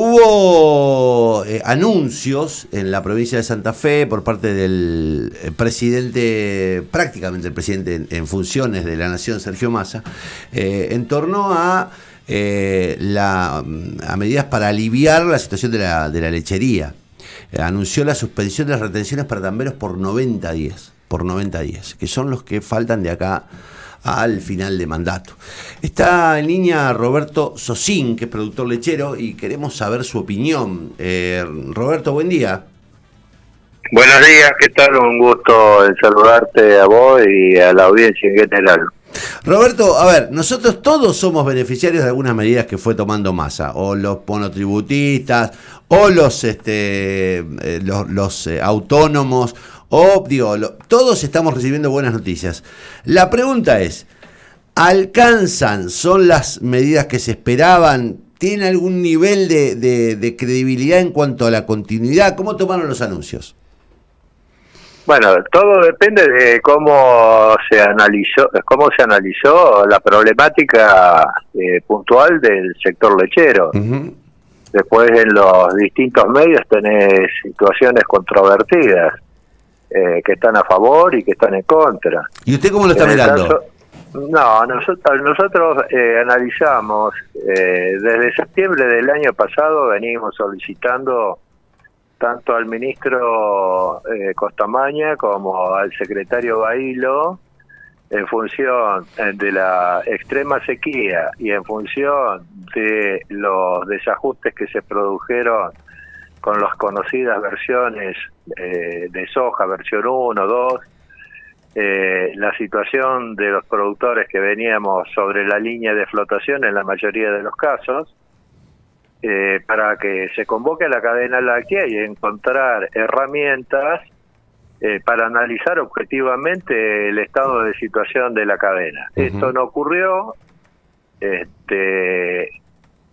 Hubo anuncios en la provincia de Santa Fe por parte del presidente, prácticamente el presidente en funciones de la Nación, Sergio Massa, en torno a medidas para aliviar la situación de la lechería. Anunció la suspensión de las retenciones para tamberos por 90 días, que son los que faltan de acá al final de mandato. Está en línea Roberto Sosín, que es productor lechero, y queremos saber su opinión. Roberto, buen día. Buenos días, ¿qué tal? Un gusto en saludarte a vos y a la audiencia en general. Roberto, a ver, nosotros todos somos beneficiarios de algunas medidas que fue tomando Massa, o los monotributistas, o los autónomos, o digo, todos estamos recibiendo buenas noticias. La pregunta es, ¿alcanzan? ¿Son las medidas que se esperaban? ¿Tiene algún nivel de credibilidad en cuanto a la continuidad? ¿Cómo tomaron los anuncios? Bueno, todo depende de cómo se analizó la problemática puntual del sector lechero. Uh-huh. Después en los distintos medios tenés situaciones controvertidas que están a favor y que están en contra. ¿Y usted cómo lo está mirando? Nosotros analizamos desde septiembre del año pasado, venimos solicitando tanto al ministro Costamaña como al secretario Bailo, en función de la extrema sequía y en función de los desajustes que se produjeron con las conocidas versiones de soja, versión 1, 2, la situación de los productores que veníamos sobre la línea de flotación en la mayoría de los casos, para que se convoque a la cadena láctea y encontrar herramientas para analizar objetivamente el estado de situación de la cadena. Uh-huh. Esto no ocurrió,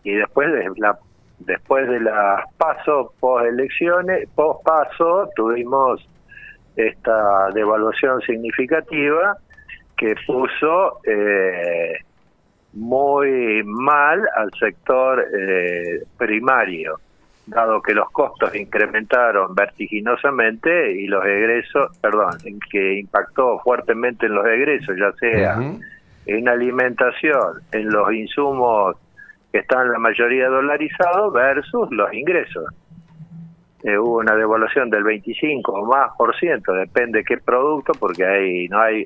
y después de las post-paso tuvimos esta devaluación significativa que puso muy mal al sector primario, dado que los costos incrementaron vertiginosamente y los que impactó fuertemente en los egresos, ya sea uh-huh. en alimentación, en los insumos que están la mayoría dolarizados versus los ingresos. Hubo una devaluación del 25 o más por ciento, depende qué producto, porque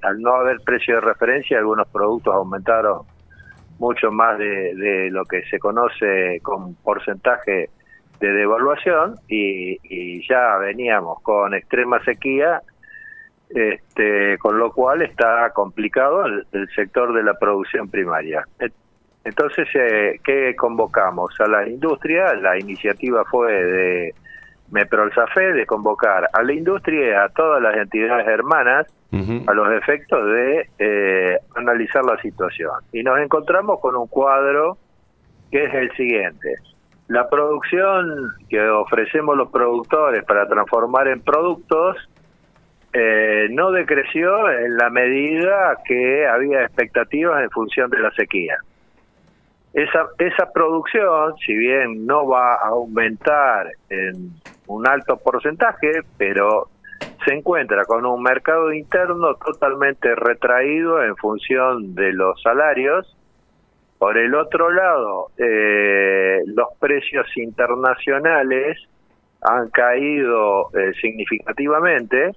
al no haber precio de referencia, algunos productos aumentaron mucho más de lo que se conoce con porcentaje de devaluación, y ya veníamos con extrema sequía, con lo cual está complicado el sector de la producción primaria. Entonces, ¿qué convocamos? A la industria, la iniciativa fue de MEPROL-SAFE de convocar a la industria y a todas las entidades hermanas uh-huh. a los efectos de analizar la situación. Y nos encontramos con un cuadro que es el siguiente. La producción que ofrecemos los productores para transformar en productos no decreció en la medida que había expectativas en función de la sequía. Esa producción, si bien no va a aumentar en un alto porcentaje, pero se encuentra con un mercado interno totalmente retraído en función de los salarios. Por el otro lado, los precios internacionales han caído significativamente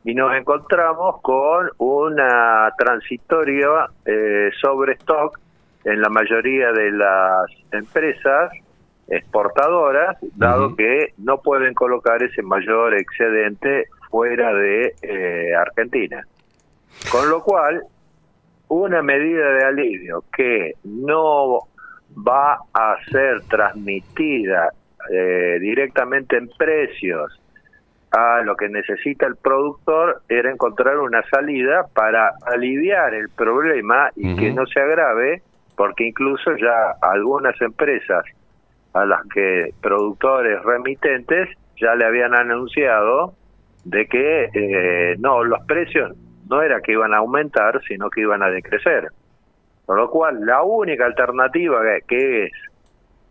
y nos encontramos con una transitoria sobrestock en la mayoría de las empresas exportadoras, dado uh-huh. que no pueden colocar ese mayor excedente fuera de Argentina. Con lo cual, una medida de alivio que no va a ser transmitida directamente en precios a lo que necesita el productor era encontrar una salida para aliviar el problema y uh-huh. que no se agrave, porque incluso ya algunas empresas a las que productores remitentes ya le habían anunciado de que los precios no era que iban a aumentar, sino que iban a decrecer. Por lo cual, la única alternativa que es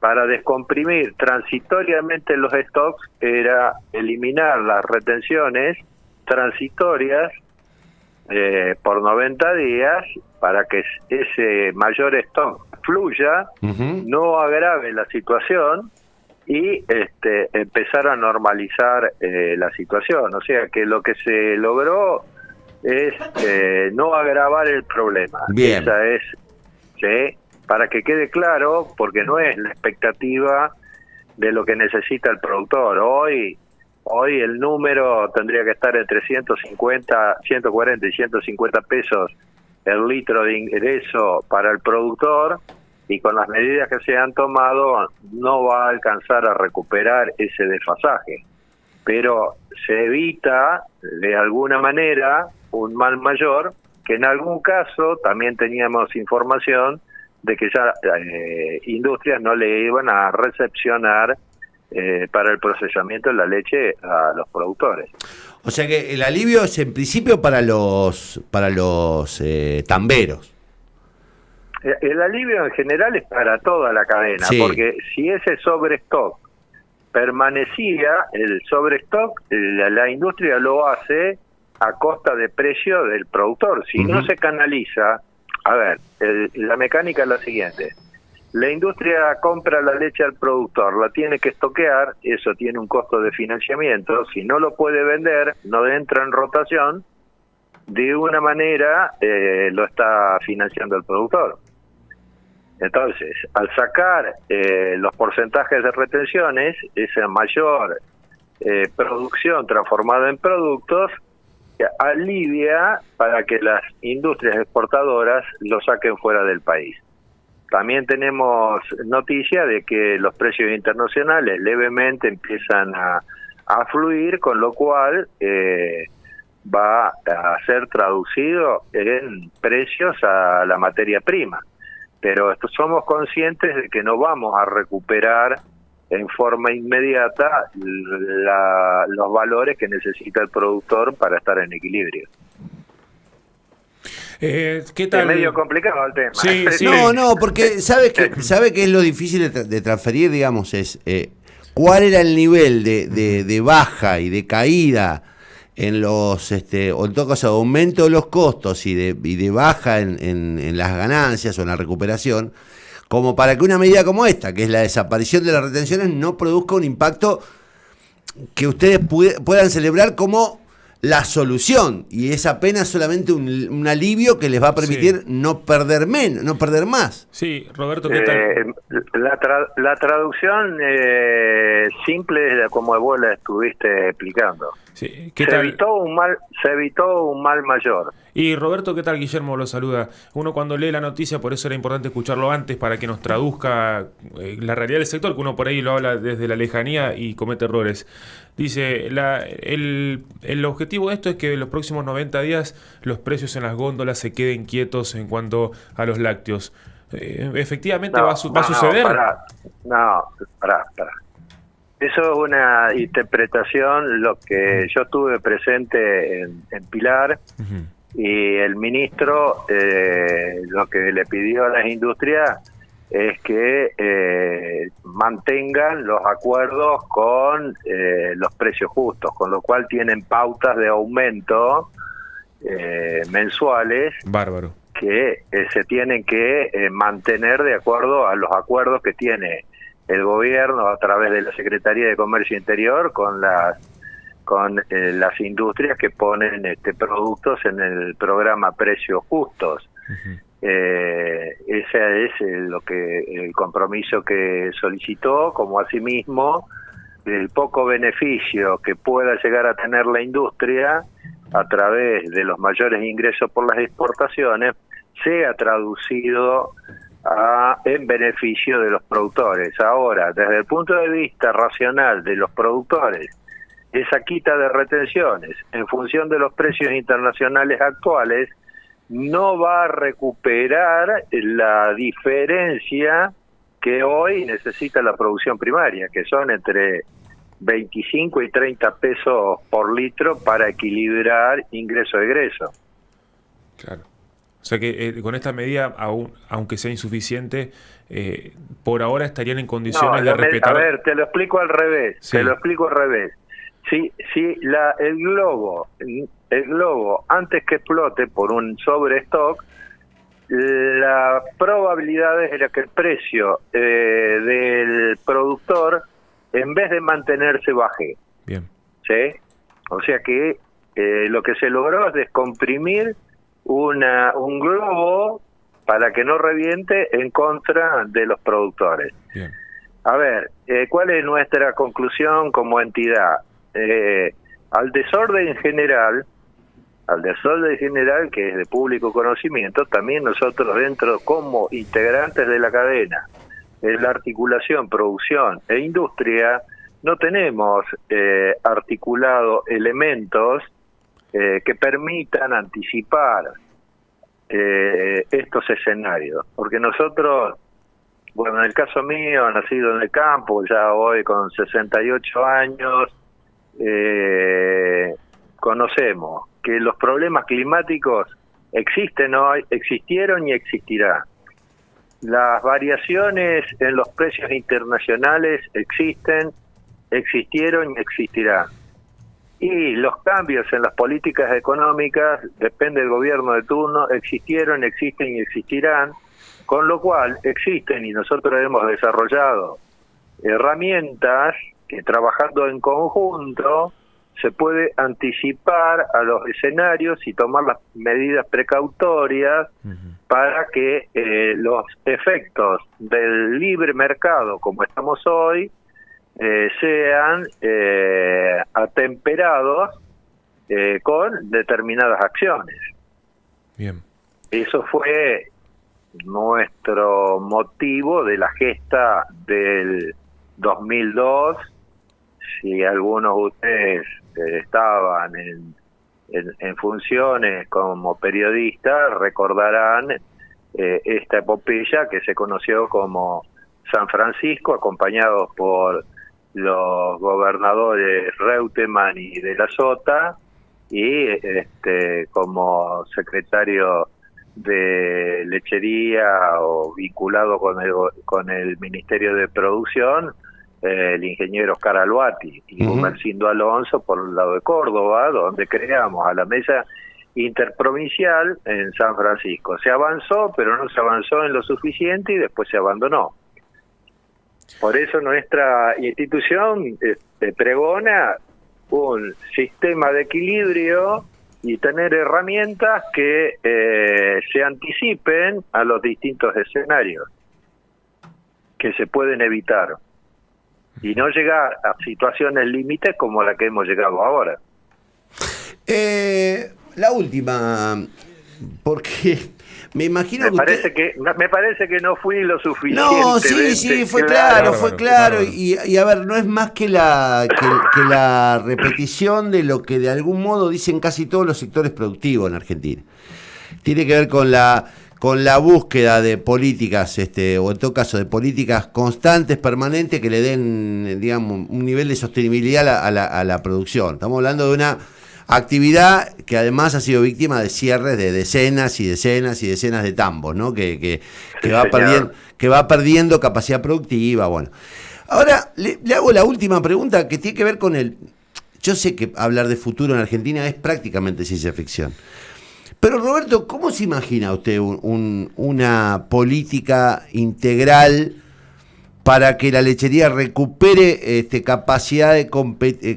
para descomprimir transitoriamente los stocks era eliminar las retenciones transitorias por 90 días para que ese mayor stock fluya, no agrave la situación y empezar a normalizar la situación. O sea que lo que se logró es no agravar el problema. Bien. Esa es, ¿sí? Para que quede claro, porque no es la expectativa de lo que necesita el productor. Hoy el número tendría que estar entre 140 y 150 pesos el litro de ingreso para el productor, y con las medidas que se han tomado no va a alcanzar a recuperar ese desfasaje. Pero se evita de alguna manera un mal mayor, que en algún caso también teníamos información de que ya industrias no le iban a recepcionar para el procesamiento de la leche a los productores. O sea que el alivio es en principio para los tamberos. El alivio en general es para toda la cadena, sí, porque si ese sobrestock permanecía, el sobrestock, la industria lo hace a costa de precio del productor. Si no se canaliza, a ver, la mecánica es la siguiente: la industria compra la leche al productor, la tiene que estoquear, eso tiene un costo de financiamiento, si no lo puede vender, no entra en rotación, de una manera lo está financiando el productor. Entonces, al sacar los porcentajes de retenciones, esa mayor producción transformada en productos alivia para que las industrias exportadoras lo saquen fuera del país. También tenemos noticia de que los precios internacionales levemente empiezan a fluir, con lo cual va a ser traducido en precios a la materia prima. Pero somos conscientes de que no vamos a recuperar en forma inmediata los valores que necesita el productor para estar en equilibrio. ¿Qué tal? Es medio complicado el tema. Sí, sí. No, porque sabe que es lo difícil de transferir, digamos, es cuál era el nivel de baja y de caída en los, o en todo caso, aumento de los costos y de baja en las ganancias o en la recuperación, como para que una medida como esta, que es la desaparición de las retenciones, no produzca un impacto que ustedes puedan celebrar como la solución, y es apenas solamente un alivio que les va a permitir no perder más. Sí, Roberto, ¿qué tal? La traducción simple es como vos la estuviste explicando. Sí. Se evitó un mal mayor. Y Roberto, ¿qué tal? Guillermo lo saluda. Uno cuando lee la noticia, por eso era importante escucharlo antes para que nos traduzca la realidad del sector, que uno por ahí lo habla desde la lejanía y comete errores. Dice, el objetivo de esto es que en los próximos 90 días los precios en las góndolas se queden quietos en cuanto a los lácteos. ¿Efectivamente va a suceder? Pará. Eso es una interpretación, lo que yo estuve presente en Pilar, y el ministro lo que le pidió a las industrias es que mantengan los acuerdos con los precios justos, con lo cual tienen pautas de aumento mensuales. Bárbaro. Que se tienen que mantener de acuerdo a los acuerdos que tiene el gobierno a través de la Secretaría de Comercio Interior con las industrias que ponen productos en el programa Precios Justos. Ese es el compromiso que solicitó, como asimismo el poco beneficio que pueda llegar a tener la industria a través de los mayores ingresos por las exportaciones sea traducido en beneficio de los productores. Ahora, desde el punto de vista racional de los productores, esa quita de retenciones en función de los precios internacionales actuales no va a recuperar la diferencia que hoy necesita la producción primaria, que son entre 25 y 30 pesos por litro para equilibrar ingreso-egreso. Claro. O sea que con esta medida, aunque sea insuficiente, por ahora estarían en condiciones de respetar... A ver, te lo explico al revés. Sí. Te lo explico al revés. Si el globo, antes que explote por un sobrestock, la probabilidad es que el precio del productor, en vez de mantenerse, baje. Bien. ¿Sí? O sea que lo que se logró es descomprimir un globo para que no reviente en contra de los productores. Bien. A ver, ¿cuál es nuestra conclusión como entidad? Al desorden general, que es de público conocimiento, también nosotros dentro, como integrantes de la cadena, en la articulación, producción e industria, no tenemos articulado elementos que permitan anticipar estos escenarios, porque nosotros, bueno, en el caso mío, nacido en el campo, ya hoy con 68 años, conocemos que los problemas climáticos existen hoy, existieron y existirán. Las variaciones en los precios internacionales existieron y existirán. Y los cambios en las políticas económicas, depende del gobierno de turno, existieron, existen y existirán, con lo cual existen, y nosotros hemos desarrollado herramientas que, trabajando en conjunto, se puede anticipar a los escenarios y tomar las medidas precautorias para que los efectos del libre mercado, como estamos hoy, sean atemperados con determinadas acciones. Bien. Eso fue nuestro motivo de la gesta del 2002. Si algunos de ustedes estaban en funciones como periodistas, recordarán esta epopeya que se conoció como San Francisco, acompañados por los gobernadores Reutemann y de la Sota, y como secretario de lechería o vinculado con el Ministerio de Producción, el ingeniero Oscar Alvati y Gumersindo Alonso por el lado de Córdoba, donde creamos a la mesa interprovincial en San Francisco. Se avanzó, pero no se avanzó en lo suficiente y después se abandonó. Por eso nuestra institución pregona un sistema de equilibrio y tener herramientas que se anticipen a los distintos escenarios que se pueden evitar y no llegar a situaciones límites como la que hemos llegado ahora. La última, porque me imagino me parece que no fui lo suficiente. No, sí, fue claro. Y a ver, no es más que la repetición de lo que de algún modo dicen casi todos los sectores productivos en Argentina. Tiene que ver con la búsqueda de políticas, o en todo caso de políticas constantes, permanentes, que le den, digamos, un nivel de sostenibilidad a la producción. Estamos hablando de una actividad que además ha sido víctima de cierres de decenas y decenas y decenas de tambos, ¿no? Que va perdiendo capacidad productiva. Bueno, ahora le hago la última pregunta que tiene que ver con yo sé que hablar de futuro en Argentina es prácticamente ciencia ficción. Pero Roberto, ¿cómo se imagina usted una política integral para que la lechería recupere capacidad de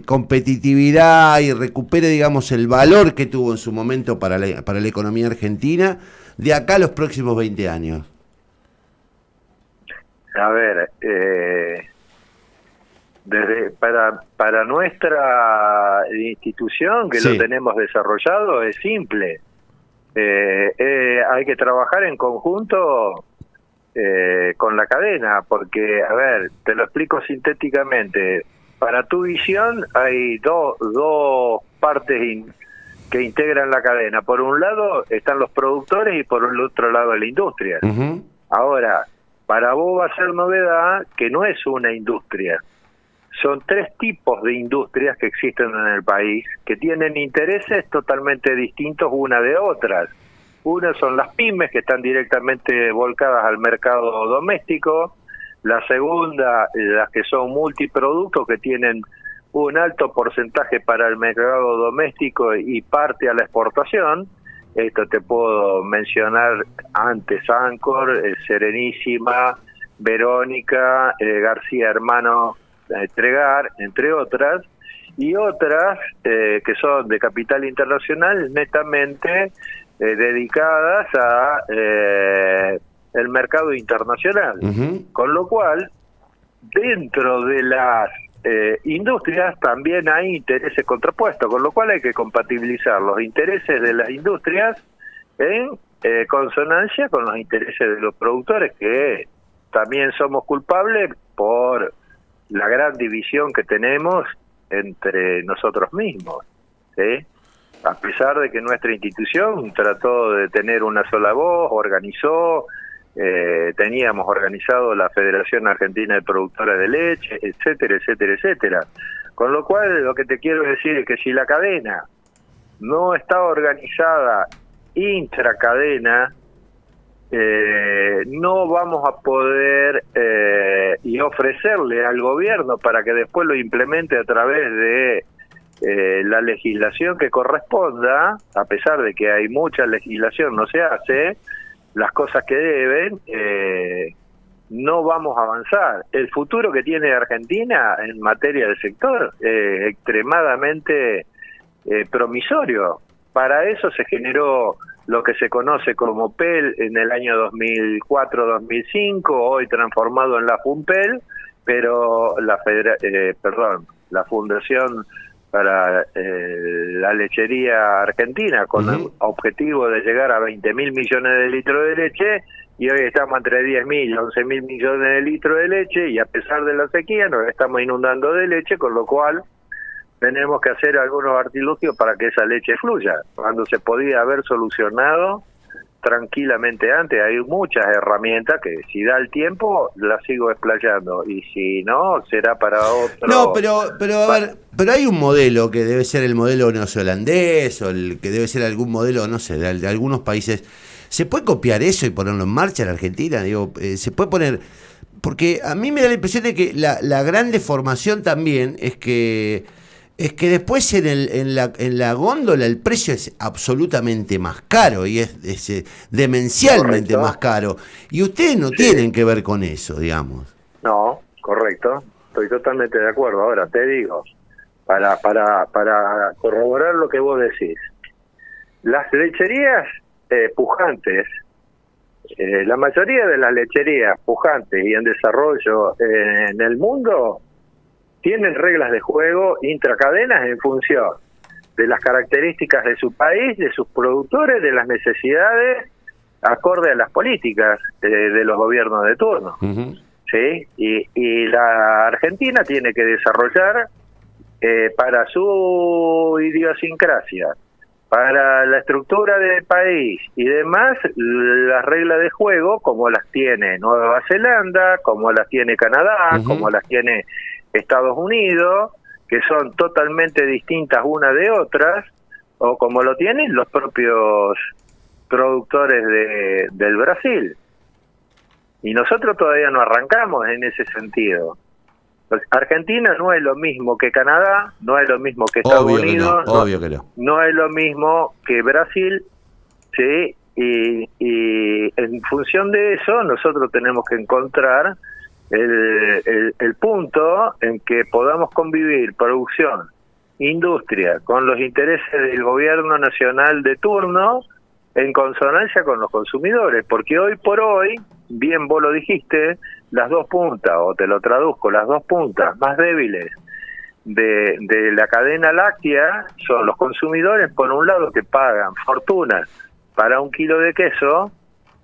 competitividad y recupere, digamos, el valor que tuvo en su momento para la economía argentina de acá a los próximos 20 años? A ver, para nuestra institución, que lo tenemos desarrollado, es simple. Hay que trabajar en conjunto con la cadena, porque, a ver, te lo explico sintéticamente. Para tu visión hay dos partes que integran la cadena. Por un lado están los productores y por el otro lado la industria. Ahora, para vos va a ser novedad que no es una industria. Son tres tipos de industrias que existen en el país, que tienen intereses totalmente distintos una de otras. Una son las pymes, que están directamente volcadas al mercado doméstico. La segunda, las que son multiproductos, que tienen un alto porcentaje para el mercado doméstico y parte a la exportación. Esto te puedo mencionar antes: Ancor, Serenísima, Verónica, García Hermano, Tregar, entre otras. Y otras que son de capital internacional, netamente dedicadas a el mercado internacional. Con lo cual, dentro de las industrias también hay intereses contrapuestos, con lo cual hay que compatibilizar los intereses de las industrias en consonancia con los intereses de los productores, que también somos culpables por la gran división que tenemos entre nosotros mismos, ¿sí? A pesar de que nuestra institución trató de tener una sola voz, organizó, teníamos organizado la Federación Argentina de Productores de Leche, etcétera, etcétera, etcétera. Con lo cual, lo que te quiero decir es que si la cadena no está organizada intracadena, no vamos a poder y ofrecerle al gobierno para que después lo implemente a través de la legislación que corresponda. A pesar de que hay mucha legislación, no se hace las cosas que deben, no vamos a avanzar. El futuro que tiene Argentina en materia de sector es extremadamente promisorio. Para eso se generó lo que se conoce como PEL en el año 2004-2005, hoy transformado en la FUNPEL, pero la Fundación para la Lechería Argentina, con el objetivo de llegar a 20.000 millones de litros de leche, y hoy estamos entre 10.000 y 11.000 millones de litros de leche, y a pesar de la sequía nos estamos inundando de leche, con lo cual tenemos que hacer algunos artilugios para que esa leche fluya, cuando se podía haber solucionado tranquilamente antes. Hay muchas herramientas que, si da el tiempo, las sigo explayando, y si no, será para otro. No, pero a ver, pero hay un modelo que debe ser el modelo neozelandés, o el que debe ser algún modelo, no sé, de algunos países. ¿Se puede copiar eso y ponerlo en marcha en Argentina? Digo, se puede poner, porque a mí me da la impresión de que la gran deformación también es que después en la góndola el precio es absolutamente más caro, y es demencialmente más caro, y ustedes no tienen que ver con eso, digamos. No, correcto, estoy totalmente de acuerdo. Ahora te digo, para corroborar lo que vos decís, las lecherías pujantes, la mayoría de las lecherías pujantes y en desarrollo en el mundo tienen reglas de juego intracadenas en función de las características de su país, de sus productores, de las necesidades, acorde a las políticas de los gobiernos de turno. ¿Sí? Y la Argentina tiene que desarrollar para su idiosincrasia, para la estructura del país y demás, las reglas de juego como las tiene Nueva Zelanda, como las tiene Canadá, como las tiene Estados Unidos, que son totalmente distintas unas de otras, o como lo tienen los propios productores del Brasil. Y nosotros todavía no arrancamos en ese sentido. Pues Argentina no es lo mismo que Canadá, no es lo mismo que Estados Unidos, obvio que no. No es lo mismo que Brasil, ¿sí? Y en función de eso nosotros tenemos que encontrar el punto en que podamos convivir producción, industria, con los intereses del gobierno nacional de turno, en consonancia con los consumidores, porque hoy por hoy, bien vos lo dijiste, las dos puntas, o te lo traduzco, las dos puntas más débiles de la cadena láctea son los consumidores, por un lado, que pagan fortunas para un kilo de queso,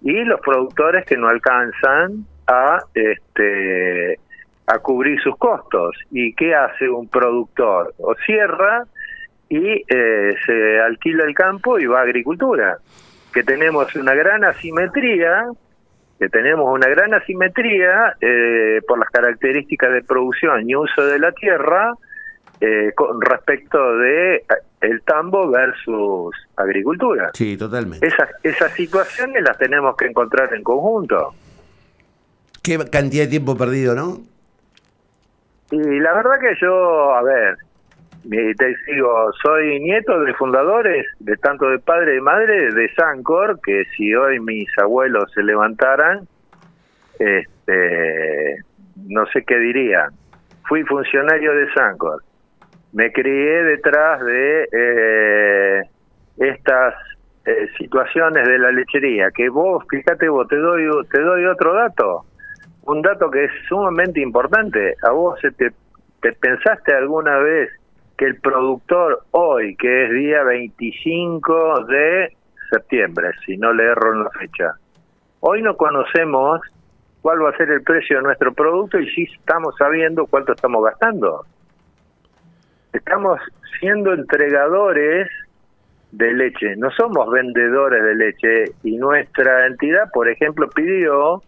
y los productores que no alcanzan a cubrir sus costos. ¿Y qué hace un productor? O cierra y se alquila el campo y va a agricultura, que tenemos una gran asimetría, por las características de producción y uso de la tierra, con respecto de el tambo versus agricultura. Sí, totalmente. Esas situaciones las tenemos que encontrar en conjunto. Qué cantidad de tiempo perdido, ¿no? Y la verdad que yo, a ver, te digo, soy nieto de fundadores, de tanto de padre y madre, de Sancor, que si hoy mis abuelos se levantaran, no sé qué dirían. Fui funcionario de Sancor. Me crié detrás de estas situaciones de la lechería, que vos, fíjate vos, te doy otro dato, un dato que es sumamente importante. ¿A vos te pensaste alguna vez que el productor hoy, que es día 25 de septiembre, si no le erro en la fecha, hoy no conocemos cuál va a ser el precio de nuestro producto y sí estamos sabiendo cuánto estamos gastando? Estamos siendo entregadores de leche, no somos vendedores de leche, y nuestra entidad, por ejemplo, pidió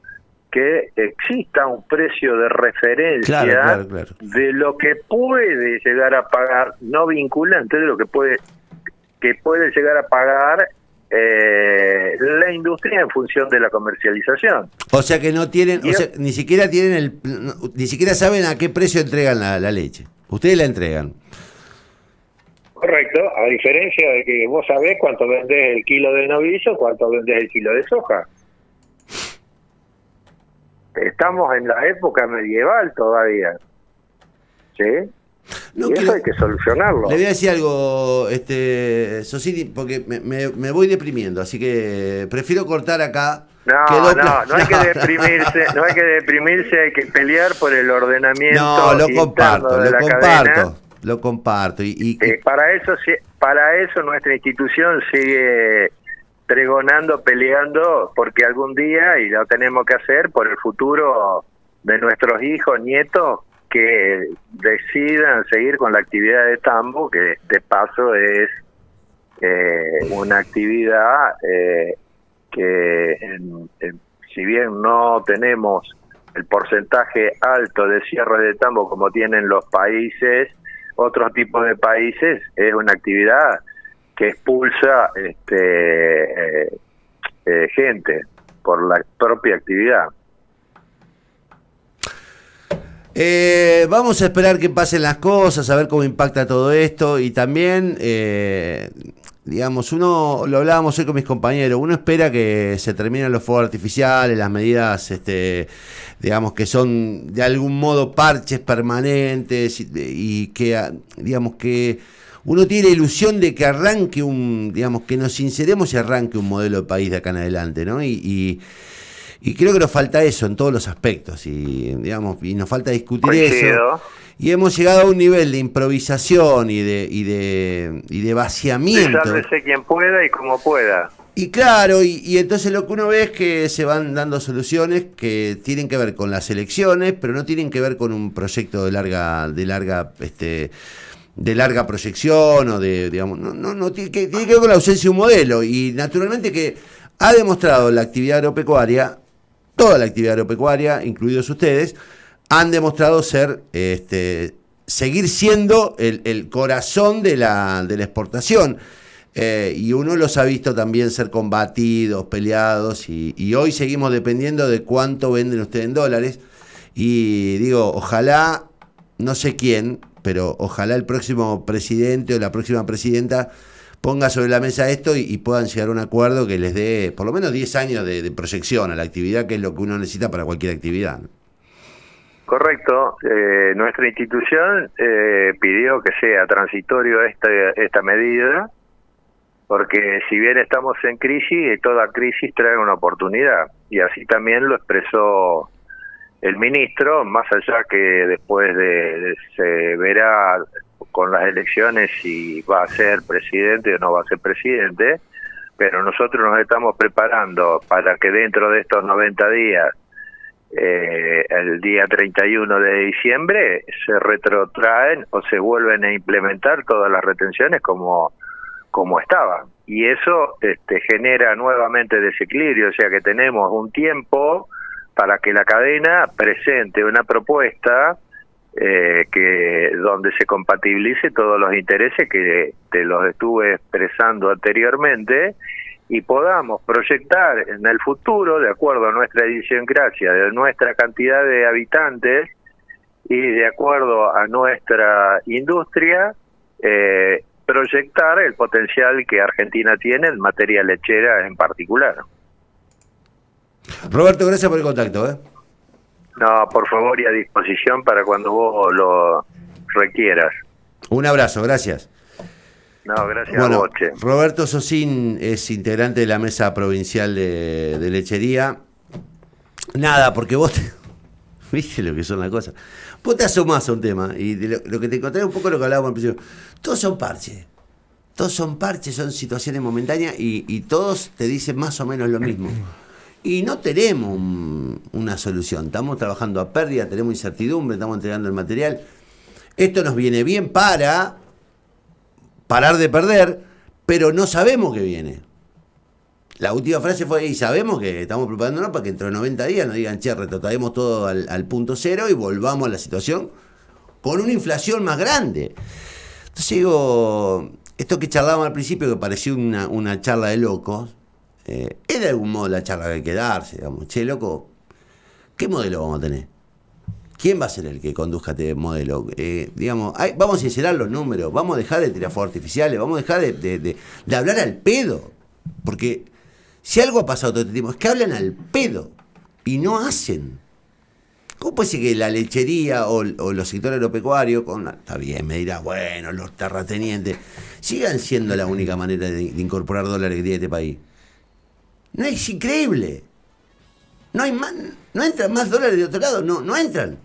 que exista un precio de referencia Claro. de lo que puede llegar a pagar, no vinculante, de lo que puede llegar a pagar la industria en función de la comercialización. O sea que no tienen, ni siquiera tienen ni siquiera saben a qué precio entregan la leche. Ustedes la entregan. Correcto, a diferencia de que vos sabés cuánto vendés el kilo de novillo, cuánto vendés el kilo de soja. Estamos en la época medieval todavía, ¿sí? No, y eso hay que solucionarlo. Le voy a decir algo, Sosini, porque me voy deprimiendo, así que prefiero cortar acá. No hay que deprimirse, hay que pelear por el ordenamiento. No, lo comparto. Para eso nuestra institución sigue pregonando, peleando, porque algún día, y lo tenemos que hacer por el futuro de nuestros hijos, nietos, que decidan seguir con la actividad de tambo, que de paso es una actividad que si bien no tenemos el porcentaje alto de cierre de tambo como tienen los países, otros tipos de países, es una actividad que expulsa gente por la propia actividad. Vamos a esperar que pasen las cosas, a ver cómo impacta todo esto, y también, digamos, lo hablábamos hoy con mis compañeros, uno espera que se terminen los fuegos artificiales, las medidas, digamos, que son de algún modo parches permanentes, y que, digamos, que uno tiene la ilusión de que arranque digamos, que nos sinceremos y arranque un modelo de país de acá en adelante, ¿no? Y creo que nos falta eso en todos los aspectos, y digamos, y nos falta discutir eso. Y hemos llegado a un nivel de improvisación y de vaciamiento. Sálvese quien pueda y como pueda. Y claro, y entonces lo que uno ve es que se van dando soluciones que tienen que ver con las elecciones, pero no tienen que ver con un proyecto de larga proyección, o digamos, no tiene que ver con la ausencia de un modelo. Y naturalmente que ha demostrado la actividad agropecuaria, toda la actividad agropecuaria, incluidos ustedes, han demostrado seguir siendo el corazón de la exportación. Y uno los ha visto también ser combatidos, peleados, y hoy seguimos dependiendo de cuánto venden ustedes en dólares. Y digo, ojalá, no sé quién, pero ojalá el próximo presidente o la próxima presidenta ponga sobre la mesa esto y puedan llegar a un acuerdo que les dé por lo menos 10 años de proyección a la actividad, que es lo que uno necesita para cualquier actividad, ¿no? Correcto. Nuestra institución pidió que sea transitorio esta medida, porque si bien estamos en crisis, toda crisis trae una oportunidad, y así también lo expresó el ministro, más allá que después se verá con las elecciones si va a ser presidente o no va a ser presidente, pero nosotros nos estamos preparando para que dentro de estos 90 días, el día 31 de diciembre, se retrotraen o se vuelven a implementar todas las retenciones como estaban. Y eso genera nuevamente desequilibrio, o sea que tenemos un tiempo para que la cadena presente una propuesta que donde se compatibilice todos los intereses que te los estuve expresando anteriormente, y podamos proyectar en el futuro, de acuerdo a nuestra idiosincrasia, de nuestra cantidad de habitantes y de acuerdo a nuestra industria, proyectar el potencial que Argentina tiene en materia lechera en particular. Roberto, gracias por el contacto. No, por favor, y a disposición para cuando vos lo requieras. Un abrazo, gracias. No, gracias bueno, a vos, che. Roberto Sosín es integrante de la Mesa Provincial de Lechería. Nada, porque vos viste lo que son las cosas. Vos te asomás a un tema y lo que te encontré es un poco lo que hablábamos al principio. Todos son parches. Todos son parches, son situaciones momentáneas y todos te dicen más o menos lo mismo. Y no tenemos una solución. Estamos trabajando a pérdida, tenemos incertidumbre, estamos entregando el material. Esto nos viene bien para parar de perder, pero no sabemos qué viene. La última frase fue, y sabemos que estamos preparándonos para que dentro de 90 días nos digan, che, retrocedemos todo al punto cero y volvamos a la situación con una inflación más grande. Entonces digo, esto que charlábamos al principio, que parecía una charla de locos, es de algún modo la charla que hay que darse, digamos. Che, loco, ¿qué modelo vamos a tener? ¿Quién va a ser el que conduzca este modelo? Digamos, vamos a sincerar los números, vamos a dejar de tirar fuegos artificiales, vamos a dejar de hablar al pedo. Porque si algo ha pasado todo este tiempo, es que hablan al pedo y no hacen. ¿Cómo puede ser que la lechería o los sectores agropecuarios, está bien, me dirá, bueno, los terratenientes, sigan siendo la única manera de incorporar dólares que tiene este país? No, es increíble. No hay más, no entran más dólares de otro lado, no entran.